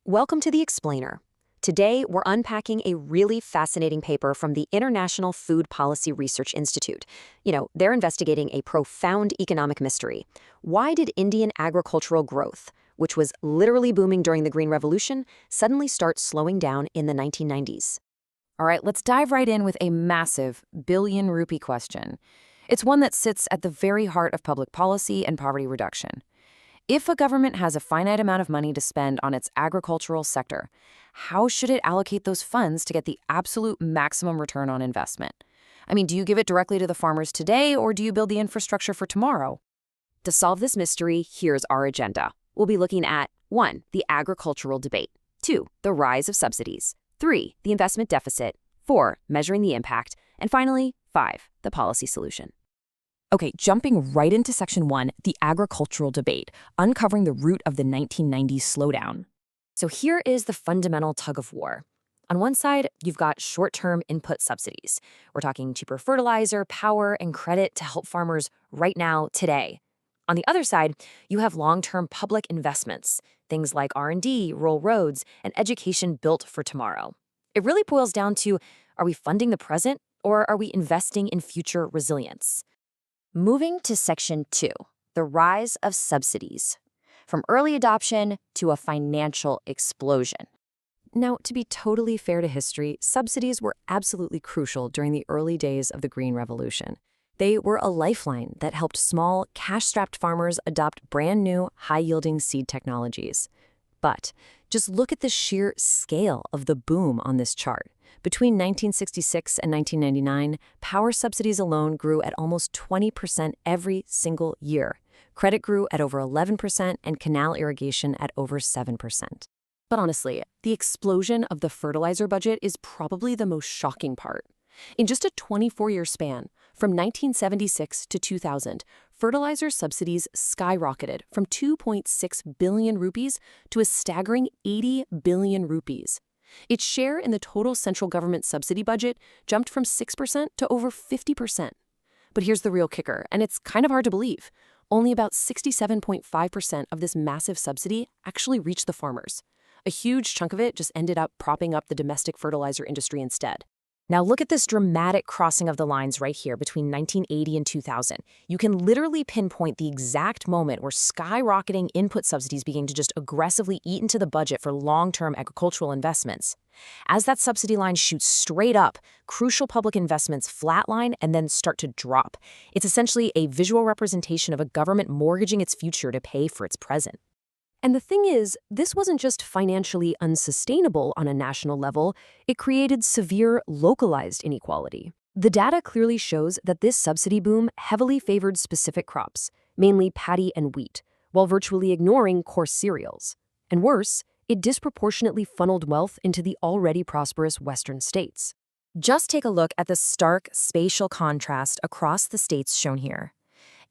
Welcome to The Explainer. Today, we're unpacking a really fascinating paper from the International Food Policy Research Institute. They're investigating a profound economic mystery. Why did Indian agricultural growth, which was literally booming during the Green Revolution, suddenly start slowing down in the 1990s? All right, let's dive right in with a massive billion rupee question. It's one that sits at the very heart of public policy and poverty reduction. If a government has a finite amount of money to spend on its agricultural sector, how should it allocate those funds to get the absolute maximum return on investment? Do you give it directly to the farmers today, or do you build the infrastructure for tomorrow? To solve this mystery, here's our agenda. We'll be looking at 1. The agricultural debate, 2. The rise of subsidies, 3. The investment deficit, 4. Measuring the impact, and finally, 5. The policy solution. Okay, jumping right into Section 1, the agricultural debate, uncovering the root of the 1990s slowdown. So here is the fundamental tug of war. On one side, you've got short-term input subsidies. We're talking cheaper fertilizer, power, and credit to help farmers right now, today. On the other side, you have long-term public investments, things like R&D, rural roads, and education built for tomorrow. It really boils down to, are we funding the present, or are we investing in future resilience? Moving to Section 2, the rise of subsidies. From early adoption to a financial explosion. Now, to be totally fair to history, subsidies were absolutely crucial during the early days of the Green Revolution. They were a lifeline that helped small, cash-strapped farmers adopt brand-new, high-yielding seed technologies. But just look at the sheer scale of the boom on this chart. Between 1966 and 1999, power subsidies alone grew at almost 20% every single year. Credit grew at over 11% and canal irrigation at over 7%. But honestly, the explosion of the fertilizer budget is probably the most shocking part. In just a 24-year span, from 1976 to 2000, fertilizer subsidies skyrocketed from 2.6 billion rupees to a staggering 80 billion rupees. Its share in the total central government subsidy budget jumped from 6% to over 50%. But here's the real kicker, and it's kind of hard to believe. Only about 67.5% of this massive subsidy actually reached the farmers. A huge chunk of it just ended up propping up the domestic fertilizer industry instead. Now look at this dramatic crossing of the lines right here between 1980 and 2000. You can literally pinpoint the exact moment where skyrocketing input subsidies began to just aggressively eat into the budget for long-term agricultural investments. As that subsidy line shoots straight up, crucial public investments flatline and then start to drop. It's essentially a visual representation of a government mortgaging its future to pay for its present. And the thing is, this wasn't just financially unsustainable on a national level, it created severe localized inequality. The data clearly shows that this subsidy boom heavily favored specific crops, mainly paddy and wheat, while virtually ignoring coarse cereals. And worse, it disproportionately funneled wealth into the already prosperous Western states. Just take a look at the stark spatial contrast across the states shown here.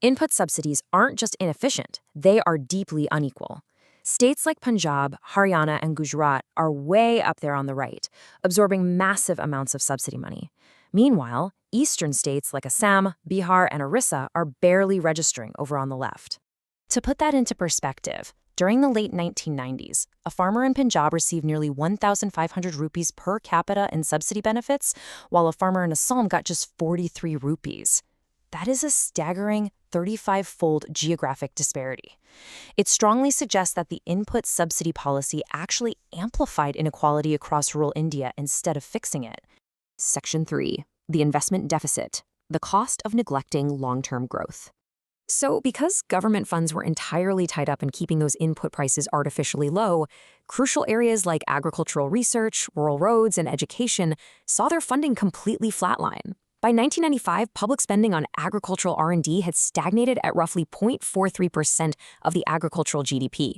Input subsidies aren't just inefficient, they are deeply unequal. States like Punjab, Haryana, and Gujarat are way up there on the right, absorbing massive amounts of subsidy money. Meanwhile, eastern states like Assam, Bihar, and Orissa are barely registering over on the left. To put that into perspective, during the late 1990s, a farmer in Punjab received nearly 1,500 rupees per capita in subsidy benefits, while a farmer in Assam got just 43 rupees. That is a staggering 35-fold geographic disparity. It strongly suggests that the input subsidy policy actually amplified inequality across rural India instead of fixing it. Section 3. The investment deficit, the cost of neglecting long-term growth. So because government funds were entirely tied up in keeping those input prices artificially low, crucial areas like agricultural research, rural roads, and education saw their funding completely flatline. By 1995, public spending on agricultural R&D had stagnated at roughly 0.43% of the agricultural GDP.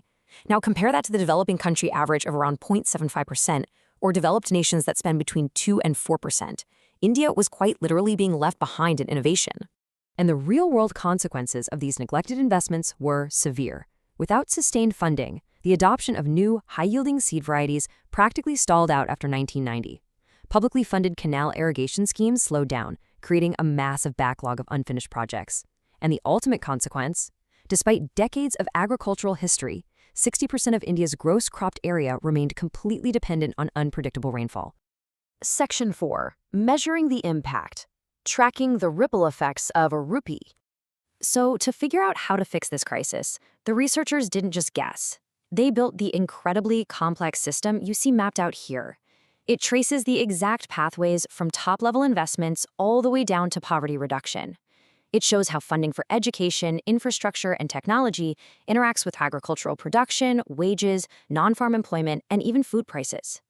Now compare that to the developing country average of around 0.75%, or developed nations that spend between 2 and 4%. India was quite literally being left behind in innovation. And the real-world consequences of these neglected investments were severe. Without sustained funding, the adoption of new, high-yielding seed varieties practically stalled out after 1990. Publicly funded canal irrigation schemes slowed down, creating a massive backlog of unfinished projects. And the ultimate consequence? Despite decades of agricultural history, 60% of India's gross cropped area remained completely dependent on unpredictable rainfall. Section 4. Measuring the impact. Tracking the ripple effects of a rupee. So, to figure out how to fix this crisis, the researchers didn't just guess. They built the incredibly complex system you see mapped out here. It traces the exact pathways from top-level investments all the way down to poverty reduction. It shows how funding for education, infrastructure, and technology interacts with agricultural production, wages, non-farm employment, and even food prices.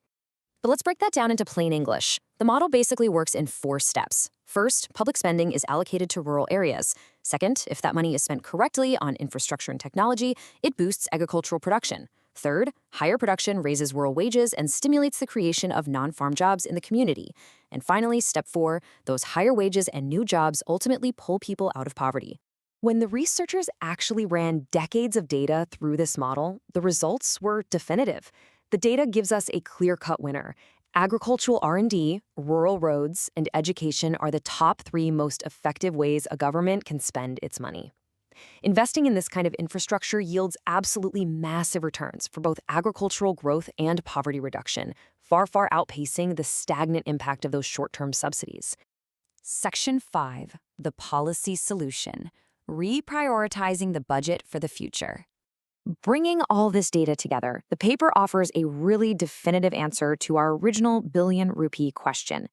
But let's break that down into plain English. The model basically works in 4 steps. First, public spending is allocated to rural areas. Second, if that money is spent correctly on infrastructure and technology, it boosts agricultural production. Third, higher production raises rural wages and stimulates the creation of non-farm jobs in the community. And finally, step 4, those higher wages and new jobs ultimately pull people out of poverty. When the researchers actually ran decades of data through this model, the results were definitive. The data gives us a clear-cut winner. Agricultural R&D, rural roads, and education are the top 3 most effective ways a government can spend its money. Investing in this kind of infrastructure yields absolutely massive returns for both agricultural growth and poverty reduction, far outpacing the stagnant impact of those short-term subsidies. Section 5. The policy solution. Reprioritizing the budget for the future. Bringing all this data together, the paper offers a really definitive answer to our original billion rupee question.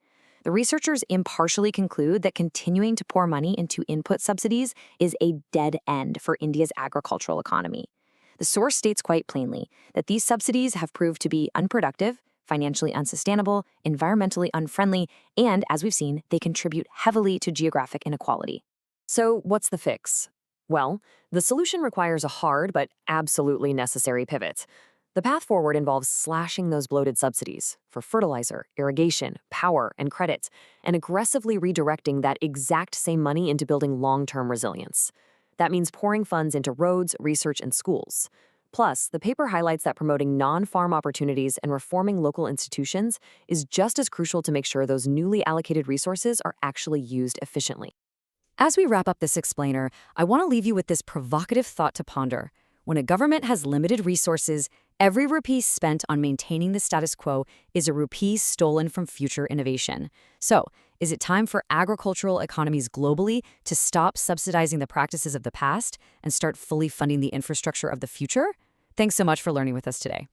The researchers impartially conclude that continuing to pour money into input subsidies is a dead end for India's agricultural economy. The source states quite plainly that these subsidies have proved to be unproductive, financially unsustainable, environmentally unfriendly, and, as we've seen, they contribute heavily to geographic inequality. So, what's the fix? Well, the solution requires a hard but absolutely necessary pivot. The path forward involves slashing those bloated subsidies for fertilizer, irrigation, power, and credit, and aggressively redirecting that exact same money into building long-term resilience. That means pouring funds into roads, research, and schools. Plus, the paper highlights that promoting non-farm opportunities and reforming local institutions is just as crucial to make sure those newly allocated resources are actually used efficiently. As we wrap up this explainer, I want to leave you with this provocative thought to ponder. When a government has limited resources, every rupee spent on maintaining the status quo is a rupee stolen from future innovation. So, is it time for agricultural economies globally to stop subsidizing the practices of the past and start fully funding the infrastructure of the future? Thanks so much for learning with us today.